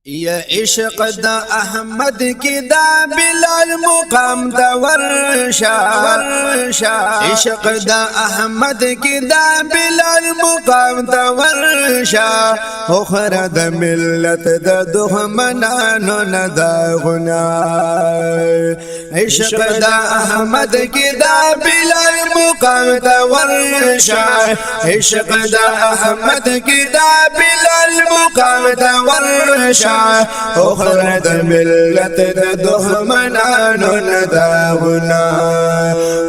یا عشق دا احمد کی دا بلال مقام دا ورشا عشق دا احمد کی دا بلال مقام دا ورشا اخر دا ملت دا دخمنانو ندا غنا عشق دا احمد کی دا بلال مقام دا ورشا عشق دا احمد کی دا بلال مقام دا ورشا اخر دا ملت دا دخمنانو نداغنا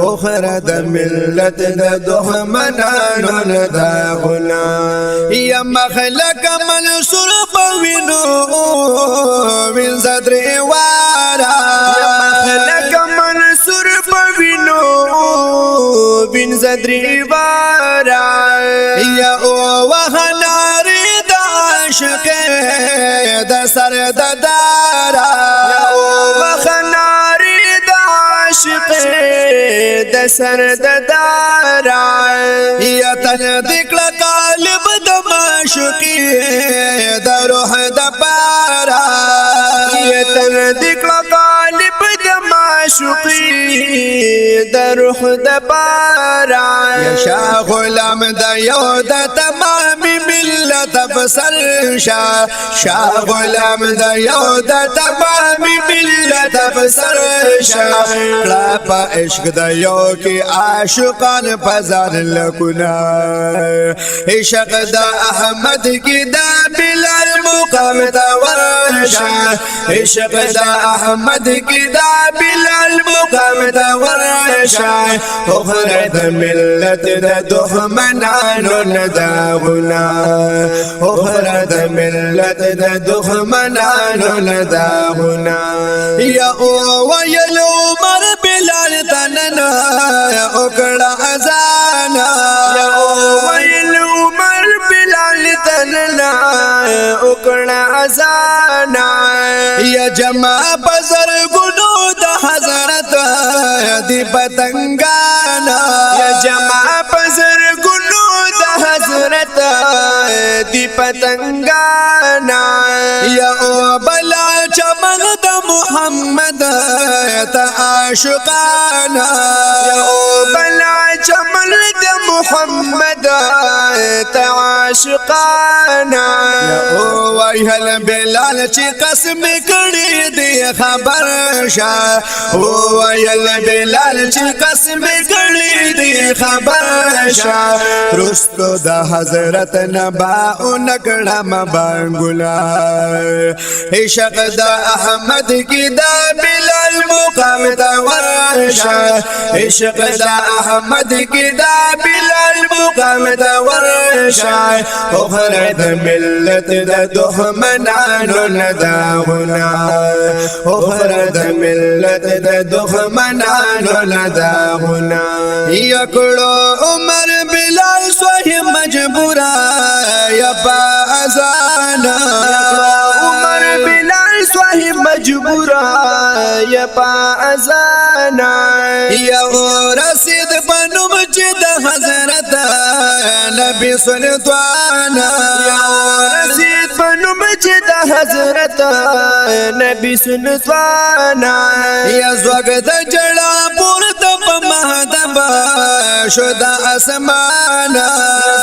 اخر دا ملت دا دخمنانو نداغنا یا مخلق منصور قوینو من صدر وارا یا مخلق منصور قوینو من صدر وارا یا وخناری عاشق دا سر دا دارا وخناری دا عاشق دا سر دا دارا یا تن دکل قالب دا معشقی دا روح دا پارا یا تن دکل قالب دا معشقی دا روح دا پارا یا شاہ غلام دا یو دا تمامی ملت افسر شاہ غلام دا یو دا تمامی ملت افسر پا عشق دا یو کی عاشقان پزار لکنا عشق دا احمد کی دا بلال مقام دا ورشا عشق دا احمد کی دا بلال مقام دا ورشا اخر دا ملت دا دخمنانو نداغنا اخر دا ملت دا دخمنانو نداغنا یا ویل عمر بلال تننا اکڑا ازانا یا ویل عمر بلال تننا اکڑا ازانا یا جمع بزر گنو دا حضرت دی پتنگانا یا جمع بزر گنو دا حضرت دی پتنگانا یا او بلا چمن دا محمد تا عاشقانا یا او بلا چمن دا محمد تا عاشقانا یا او ویحل بلال چی قسم کڑی دی خبر شا او ویحل بلال چی قسم کڑی دی خبر شا رستو دا حضرت نبا نکڑا مبانگولا عشق دا احمد کی دا بلال مقام دا ورشا عشق دا احمد کی دا بلال مقام دا ورشا اخر دا ملت دا دخمنانو نداغنا اخر دا ملت دا دخمنانو نداغنا یکڑو عمر بلال سوہی مجبورا یا با ازانا عمر بلال سوہی مجبورا یا با ازانا یا رسید بنو مجد حضرت نبی سلطانا یا رسید بنو مجد حضرت نبی سلطانا یا زوگد جڑا پورت بمہدب شدہ اسمانا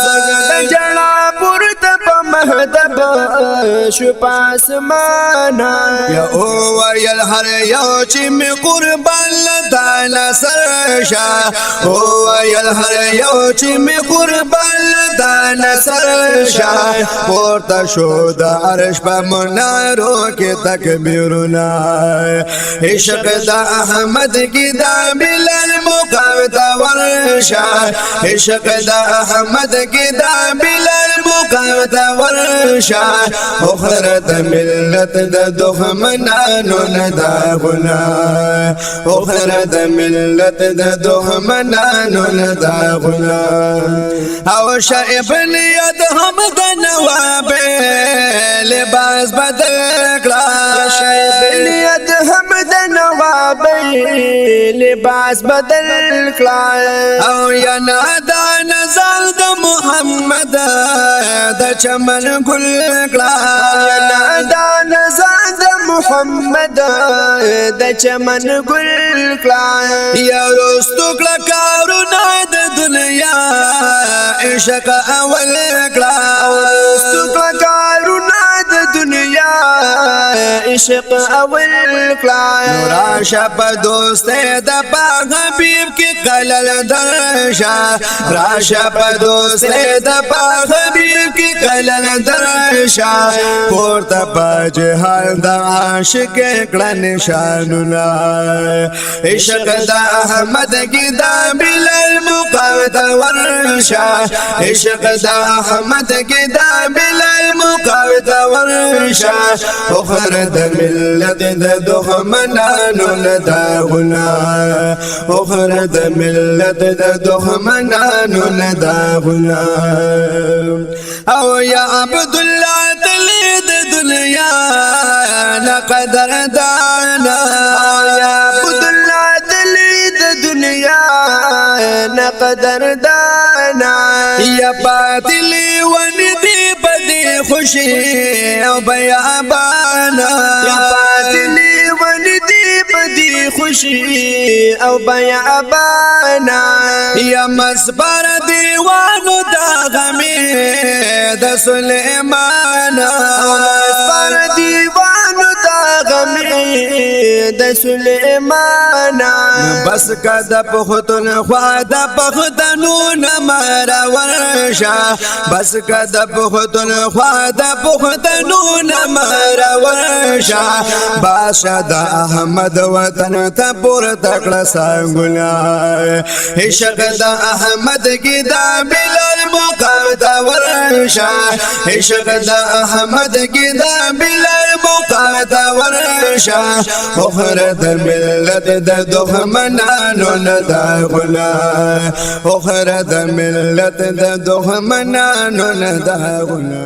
زوگد جڑا پورت بمہدب شپا اسمانا یا اوویل ہر یو چی میں قربان لدانا سرشا اوویل ہر یو چی میں قربان لدانا سرشا پورتا شودا عرش پا منارو کے تکبیرنا عشق دا احمد کی دا بلال مقام دا ورشا عشق دا احمد کی دا بلال مقام دا ورشا اخر دا ملت دا دخمنانو نداغنا اخر دا ملت دا دخمنانو نداغنا او شائب نیت ہم دا نواب لباس بدل کلا شائب نیت ہم دا نواب لباس بدل کلا او یا نادا نزال دا محمد دا چمن گل کلا یا نادا محمد د چمن ګل کلا یا رستو کلا کارونه د دنیا عشق اول کلا رستو کلا کارونه د دنیا عشق اول کلا راشه په دوست د پاک حبیب کې قلل درشا راشه په دوست د پاک حبیب کې قلل درشا پورته پاج حال د عاشق کړه نشانونه عشق د احمد کې دا بلال مقاوت ورشا عشق د احمد کې دا بلال مقاوت ورشا اخر د ملت د دښمنانو لداغنا اخر د ملت د دښمنانو لداغنا او یا عبد الله تلی د دنیا نقدر دانا یا عبد الله تلی د دنیا نقدر دانا یا باطلی وندی بدی خوشی او بیابانا یا باطلی وندی بدی خوشی او بیابانا یا مصبر دیوانو دا غمی د سلیمان مصبر دیوانو دا غمی د سلیمان بس کد پختون خوا د پختنو نمارا ورشا بس کد پختون خوا د پختنو نمارا ورشا باشا د احمد وطن ته پور تکړه سانګلا عشق د احمد کی دا بلال مقاوت ورشا عشق د احمد کی دا بلال مقاوت ورشا اخر د ملت د دښمنانو لداغنا اخر د ملت د دښمنانو لداغنا